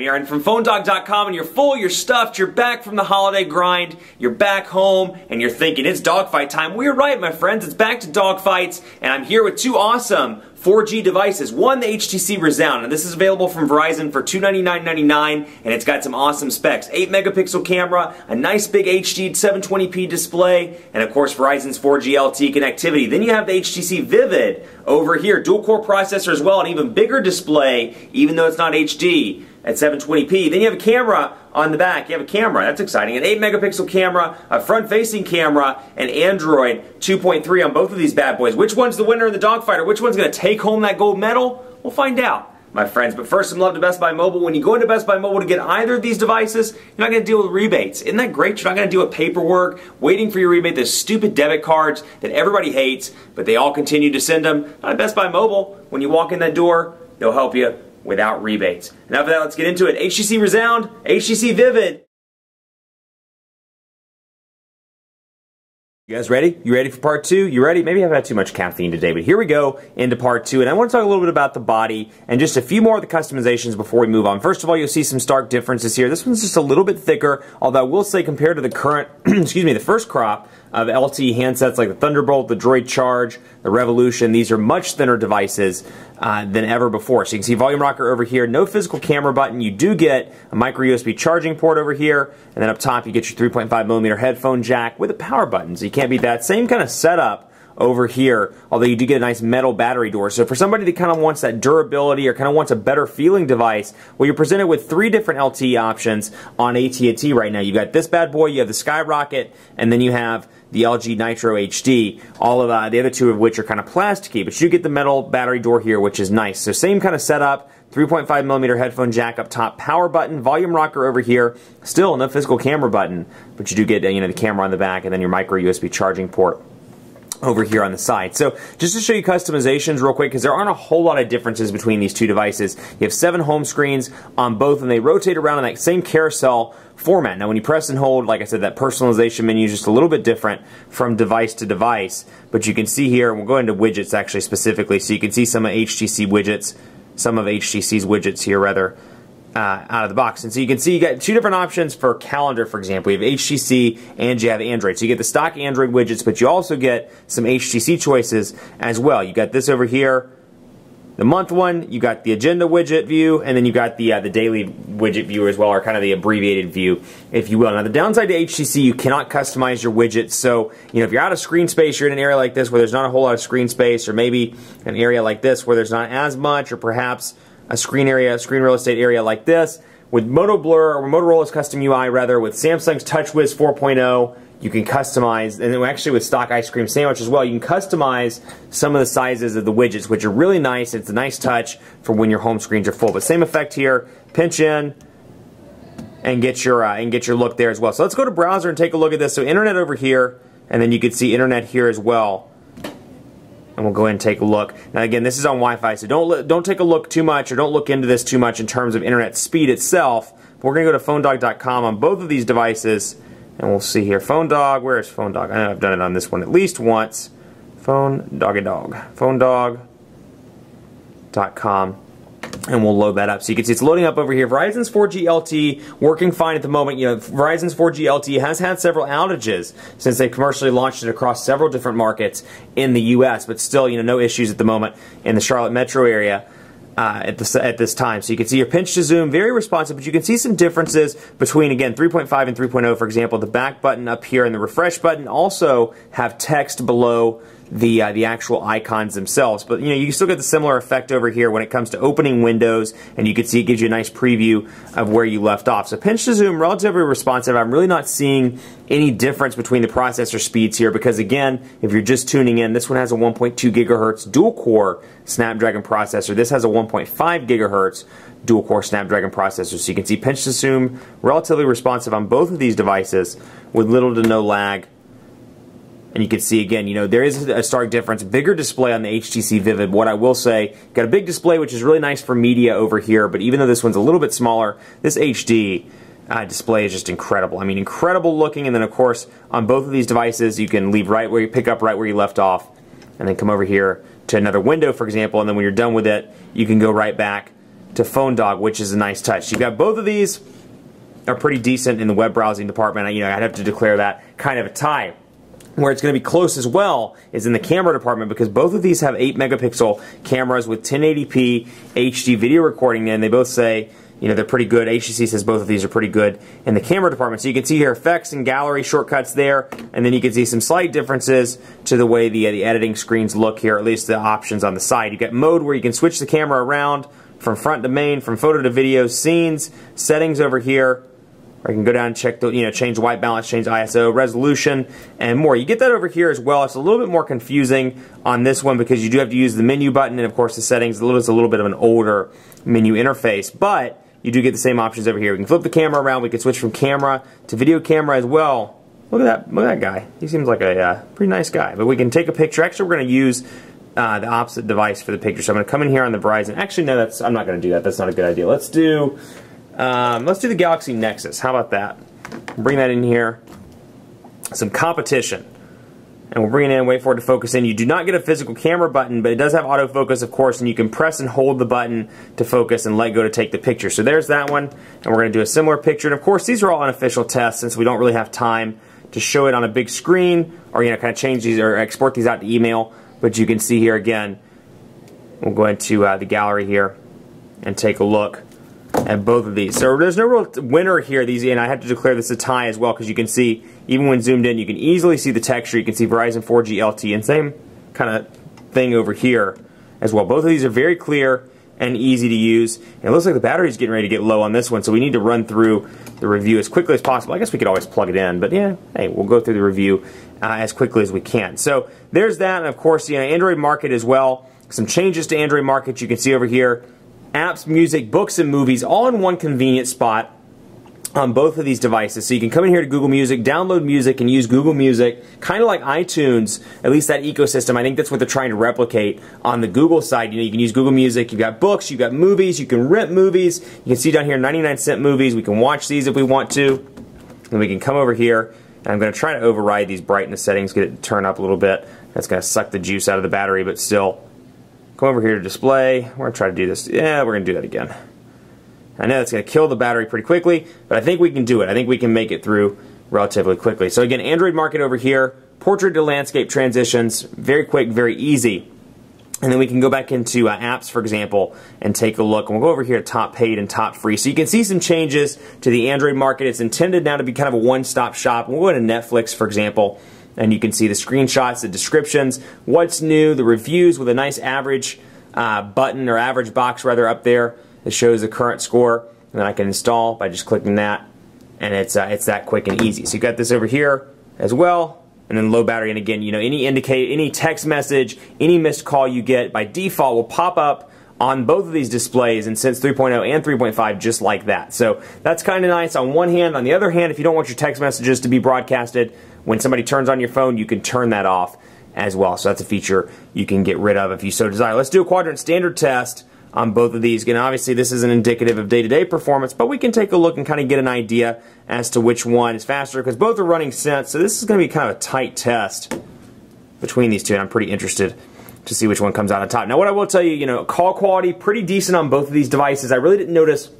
I'm Aaron from PhoneDog.com, and you're full, you're stuffed, you're back from the holiday grind, you're back home, and you're thinking it's Dogfight time. Well, you're right, my friends, it's back to Dogfights, and I'm here with two awesome 4G devices. One, the HTC Rezound, and this is available from Verizon for $299.99, and it's got some awesome specs. 8 megapixel camera, a nice big HD 720p display, and of course Verizon's 4G LTE connectivity. Then you have the HTC Vivid over here, dual-core processor as well, an even bigger display, even though it's not HD at 720p. Then you have a camera on the back. You have a camera, that's exciting. An 8 megapixel camera, a front-facing camera, and Android 2.3 on both of these bad boys. Which one's the winner in the dogfight, or which one's going to take home that gold medal? We'll find out, my friends. But first, some love to Best Buy Mobile. When you go into Best Buy Mobile to get either of these devices, you're not going to deal with rebates. Isn't that great? You're not going to deal with paperwork, waiting for your rebate, those stupid debit cards that everybody hates, but they all continue to send them. Not at Best Buy Mobile. When you walk in that door, they'll help you without rebates. Enough of that, let's get into it. HTC Rezound, HTC Vivid. You guys ready? You ready for part two? You ready? Maybe I've had too much caffeine today, but here we go into part two, and I want to talk a little bit about the body and just a few more of the customizations before we move on. First of all, you'll see some stark differences here. This one's just a little bit thicker, although I will say compared to the current, excuse me, the first crop of LTE handsets like the Thunderbolt, the Droid Charge, the Revolution, these are much thinner devices than ever before. So you can see volume rocker over here, no physical camera button. You do get a micro USB charging port over here, and then up top you get your 3.5mm headphone jack with a power button, so you can't beat that. Same kind of setup over here, although you do get a nice metal battery door. So for somebody that kind of wants that durability or kind of wants a better feeling device, well, you're presented with three different LTE options on AT&T right now. You got this bad boy, you have the Skyrocket, and then you have the LG Nitro HD, all of the other two of which are kind of plasticky, but you get the metal battery door here, which is nice. So same kind of setup, 3.5mm headphone jack up top, power button, volume rocker over here, still no physical camera button, but you do get the camera on the back and then your micro USB charging port over here on the side. So just to show you customizations real quick, because there aren't a whole lot of differences between these two devices. You have 7 home screens on both, and they rotate around in that same carousel format. Now when you press and hold, like I said, that personalization menu is just a little bit different from device to device, but you can see here, and we'll go into widgets actually specifically, so you can see some of HTC widgets, some of HTC's widgets here rather, out of the box. And so you can see you got two different options for calendar, for example. You have HTC and you have Android. So you get the stock Android widgets, but you also get some HTC choices as well. You got this over here, the month one, you got the agenda widget view, and then you got the daily widget view as well, or kind of the abbreviated view, if you will. Now the downside to HTC, you cannot customize your widgets. So if you're out of screen space, you're in an area like this where there's not a whole lot of screen space, or maybe an area like this where there's not as much, or perhaps a screen real estate area like this. With MotoBlur, or Motorola's custom UI rather, with Samsung's TouchWiz 4.0, you can customize, and then actually with stock ice cream sandwich as well, you can customize some of the sizes of the widgets, which are really nice. It's a nice touch for when your home screens are full. But same effect here, pinch in and get your look there as well. So let's go to browser and take a look at this. So internet over here, and then you can see internet here as well. And we'll go ahead and take a look. Now again, this is on Wi-Fi, so don't take a look too much, or don't look into this too much in terms of internet speed itself. But we're going to go to PhoneDog.com on both of these devices, and we'll see here. PhoneDog, where is PhoneDog? I know I've done it on this one at least once. PhoneDog.com. And we'll load that up. So you can see it's loading up over here. Verizon's 4G LTE working fine at the moment. Verizon's 4G LTE has had several outages since they commercially launched it across several different markets in the U.S., but still, no issues at the moment in the Charlotte metro area at this time. So you can see your pinch to zoom, very responsive, but you can see some differences between, again, 3.5 and 3.0. For example, the back button up here and the refresh button also have text below the actual icons themselves. But you still get the similar effect over here when it comes to opening windows, and you can see it gives you a nice preview of where you left off. So pinch to zoom, relatively responsive. I'm really not seeing any difference between the processor speeds here, because again, if you're just tuning in, this one has a 1.2 gigahertz dual-core Snapdragon processor. This has a 1.5 gigahertz dual-core Snapdragon processor. So you can see pinch to zoom, relatively responsive on both of these devices with little to no lag. And you can see again, there is a stark difference. Bigger display on the HTC Vivid. What I will say, got a big display, which is really nice for media over here, but even though this one's a little bit smaller, this HD display is just incredible. I mean, incredible looking, and then of course, on both of these devices, you can pick up right where you left off, and then come over here to another window, for example, and then when you're done with it, you can go right back to Phone Dog, which is a nice touch. You've got both of these are pretty decent in the web browsing department. I'd have to declare that kind of a tie. Where it's going to be close as well is in the camera department, because both of these have 8 megapixel cameras with 1080p HD video recording, and they both say, they're pretty good. HTC says both of these are pretty good in the camera department. So you can see here effects and gallery shortcuts there, and then you can see some slight differences to the way the editing screens look here, at least the options on the side. You've got mode where you can switch the camera around from front to main, from photo to video, scenes, settings over here. Or you can go down and check the, change white balance, change ISO, resolution, and more. You get that over here as well. It's a little bit more confusing on this one because you do have to use the menu button and, of course, the settings. It's a little bit of an older menu interface, but you do get the same options over here. We can flip the camera around. We can switch from camera to video camera as well. Look at that guy. He seems like a pretty nice guy. But we can take a picture. Actually, we're going to use the opposite device for the picture. So I'm going to come in here on the Verizon. Actually, no, I'm not going to do that. That's not a good idea. Let's do the Galaxy Nexus. How about that? Bring that in here. Some competition. And we'll bring it in, wait for it to focus in. You do not get a physical camera button, but it does have autofocus, of course, and you can press and hold the button to focus and let go to take the picture. So there's that one, and we're going to do a similar picture. And of course, these are all unofficial tests since we don't really have time to show it on a big screen or, kind of change these or export these out to email. But you can see here again, we'll go into the gallery here and take a look at both of these. So there's no real winner here. And I have to declare this a tie as well, because you can see, even when zoomed in, you can easily see the texture. You can see Verizon 4G LTE, and same kind of thing over here as well. Both of these are very clear and easy to use. And it looks like the battery's getting ready to get low on this one, so we need to run through the review as quickly as possible. I guess we could always plug it in, but yeah, hey, we'll go through the review as quickly as we can. So there's that, and of course, Android Market as well. Some changes to Android Market you can see over here. Apps, music, books, and movies, all in one convenient spot on both of these devices. So you can come in here to Google Music, download music, and use Google Music, kind of like iTunes, at least that ecosystem. I think that's what they're trying to replicate on the Google side. You can use Google Music, you've got books, you've got movies, you can rent movies. You can see down here 99-cent movies. We can watch these if we want to. And we can come over here, and I'm going to try to override these brightness settings, get it to turn up a little bit. That's going to suck the juice out of the battery, but still. Come over here to display. We're going to try to do this. Yeah, we're going to do that again. I know that's going to kill the battery pretty quickly, but I think we can do it. I think we can make it through relatively quickly. So again, Android Market over here, portrait to landscape transitions, very quick, very easy. And then we can go back into apps, for example, and take a look. And we'll go over here to top paid and top free. So you can see some changes to the Android Market. It's intended now to be kind of a one-stop shop. We'll go to Netflix, for example, and you can see the screenshots, the descriptions, what's new, the reviews with a nice average button, or average box rather, up there that shows the current score. And then I can install by just clicking that, and it's that quick and easy. So you got this over here as well, and then low battery. And again, any text message, any missed call you get by default will pop up on both of these displays in Sense 3.0 and 3.5 just like that. So that's kind of nice on one hand. On the other hand, if you don't want your text messages to be broadcasted when somebody turns on your phone, you can turn that off as well. So that's a feature you can get rid of if you so desire. Let's do a quadrant standard test on both of these. Again, obviously this isn't indicative of day-to-day performance, but we can take a look and kind of get an idea as to which one is faster, because both are running Sense, so this is going to be kind of a tight test between these two, and I'm pretty interested to see which one comes out on top. Now, what I will tell you, call quality, pretty decent on both of these devices. I really didn't notice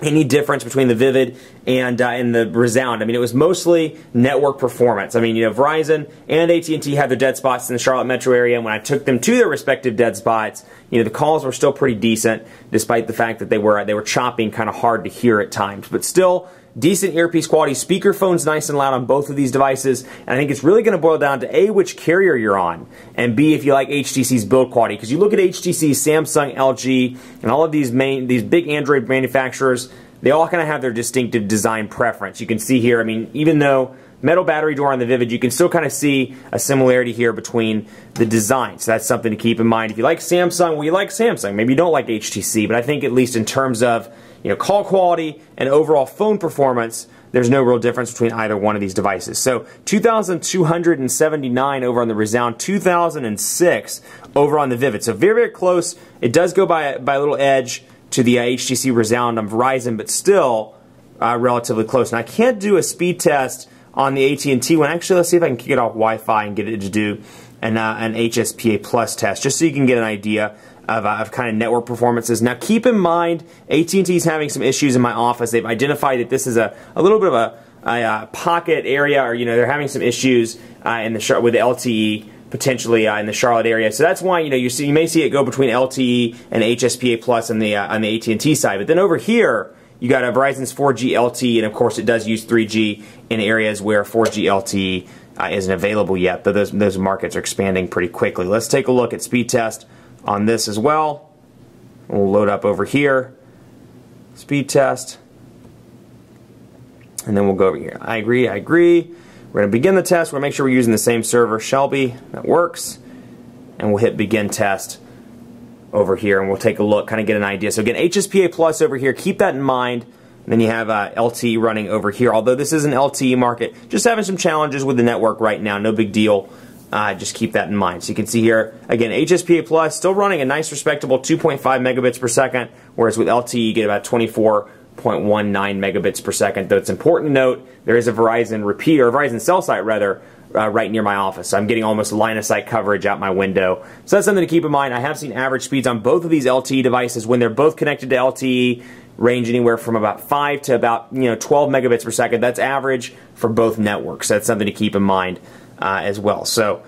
any difference between the Vivid and the Rezound. I mean, it was mostly network performance. I mean, Verizon and AT&T had their dead spots in the Charlotte metro area, and when I took them to their respective dead spots, the calls were still pretty decent, despite the fact that they were chopping kind of hard to hear at times. But still, decent earpiece quality. Speakerphone's nice and loud on both of these devices, and I think it's really going to boil down to A, which carrier you're on, and B, if you like HTC's build quality. Because you look at HTC, Samsung, LG, and all of these big Android manufacturers, they all kind of have their distinctive design preference. You can see here, I mean, even though metal battery door on the Vivid, you can still kind of see a similarity here between the designs. So that's something to keep in mind. If you like Samsung, well, you like Samsung. Maybe you don't like HTC, but I think at least in terms of call quality and overall phone performance, there's no real difference between either one of these devices. So 2,279 over on the Rezound, 2,006 over on the Vivid. So very, very close. It does go by a little edge to the HTC Rezound on Verizon, but still relatively close. And I can't do a speed test on the AT&T one. Actually, let's see if I can kick it off Wi-Fi and get it to do an HSPA Plus test, just so you can get an idea of kind of network performances. Now keep in mind, AT&T is having some issues in my office. They've identified that this is a little bit of a pocket area, or they're having some issues with the LTE potentially in the Charlotte area. So that's why you may see it go between LTE and HSPA Plus on the AT&T side. But then over here, you got Verizon's 4G LTE, and of course it does use 3G in areas where 4G LTE isn't available yet. But those markets are expanding pretty quickly. Let's take a look at speed test on this as well. We'll load up over here, speed test, and then we'll go over here. I agree, I agree. We're going to begin the test. We're going to make sure we're using the same server, Shelby. That works. And we'll hit begin test over here, and we'll take a look, kind of get an idea. So again, HSPA Plus over here, keep that in mind. And then you have LTE running over here. Although this is an LTE market, just having some challenges with the network right now. No big deal. Just keep that in mind. So you can see here, again, HSPA Plus still running a nice respectable 2.5 megabits per second, whereas with LTE you get about 24.19 megabits per second. Though it's important to note, there is a Verizon repeater, or Verizon cell site rather, right near my office. So I'm getting almost line of sight coverage out my window. So that's something to keep in mind. I have seen average speeds on both of these LTE devices when they're both connected to LTE range anywhere from about 5 to about 12 megabits per second. That's average for both networks. That's something to keep in mind as well. So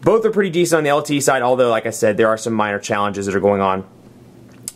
both are pretty decent on the LTE side, although like I said, there are some minor challenges that are going on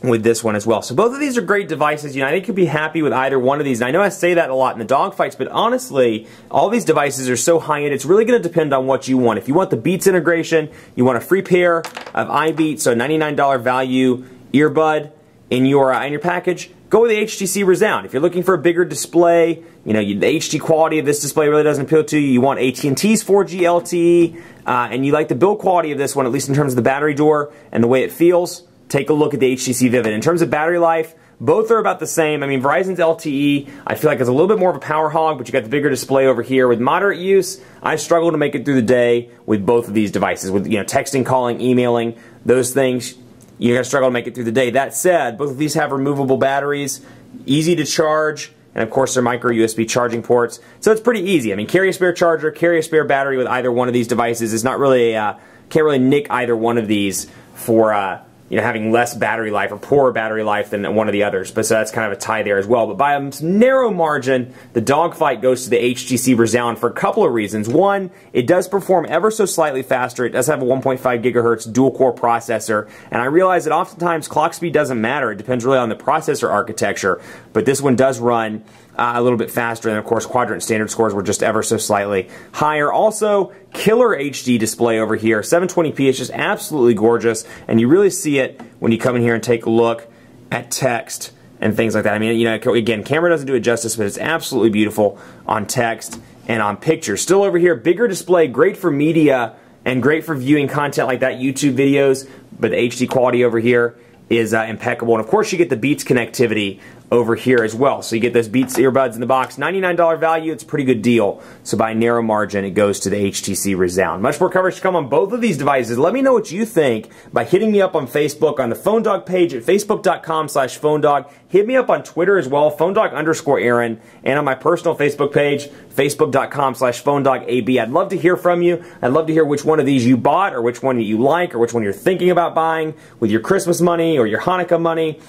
with this one as well. So both of these are great devices. I think you could be happy with either one of these. And I know I say that a lot in the dogfights, but honestly, all these devices are so high-end, it's really going to depend on what you want. If you want the Beats integration, you want a free pair of iBeats, so $99 value earbud in your package, go with the HTC Rezound. If you're looking for a bigger display, the HD quality of this display really doesn't appeal to you. You want AT&T's 4G LTE, and you like the build quality of this one, at least in terms of the battery door and the way it feels, take a look at the HTC Vivid. In terms of battery life, both are about the same. I mean, Verizon's LTE, I feel like is a little bit more of a power hog, but you got the bigger display over here. With moderate use, I struggle to make it through the day with both of these devices. With texting, calling, emailing, those things, you're going to struggle to make it through the day. That said, both of these have removable batteries, easy to charge, and of course they're micro USB charging ports. So it's pretty easy. I mean, carry a spare charger, carry a spare battery with either one of these devices. It's not really, can't really nick either one of these for having less battery life or poorer battery life than one of the others. But so that's kind of a tie there as well. But by a narrow margin, the dogfight goes to the HTC Rezound for a couple of reasons. One, it does perform ever so slightly faster. It does have a 1.5 gigahertz dual-core processor. And I realize that oftentimes clock speed doesn't matter. It depends really on the processor architecture. But this one does run a little bit faster, and of course quadrant standard scores were just ever so slightly higher. Also, killer HD display over here, 720p. It's just absolutely gorgeous, and you really see it when you come in here and take a look at text and things like that. I mean, again, camera doesn't do it justice, but it's absolutely beautiful on text and on pictures. Still over here, bigger display, great for media and great for viewing content like that, YouTube videos, but the HD quality over here is impeccable. And of course you get the Beats connectivity over here as well. So you get those Beats earbuds in the box. $99 value, it's a pretty good deal. So by a narrow margin, it goes to the HTC Rezound. Much more coverage to come on both of these devices. Let me know what you think by hitting me up on Facebook, on the Phone Dog page at facebook.com/PhoneDog. Hit me up on Twitter as well, PhoneDog_Aaron, and on my personal Facebook page, facebook.com/PhoneDogAB. I'd love to hear from you. I'd love to hear which one of these you bought, or which one you like, or which one you're thinking about buying with your Christmas money or your Hanukkah money.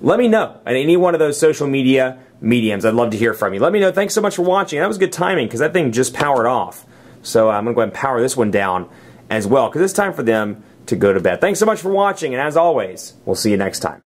Let me know at any one of those social media mediums. I'd love to hear from you. Let me know. Thanks so much for watching. That was good timing because that thing just powered off. So I'm going to go ahead and power this one down as well because it's time for them to go to bed. Thanks so much for watching, and as always, we'll see you next time.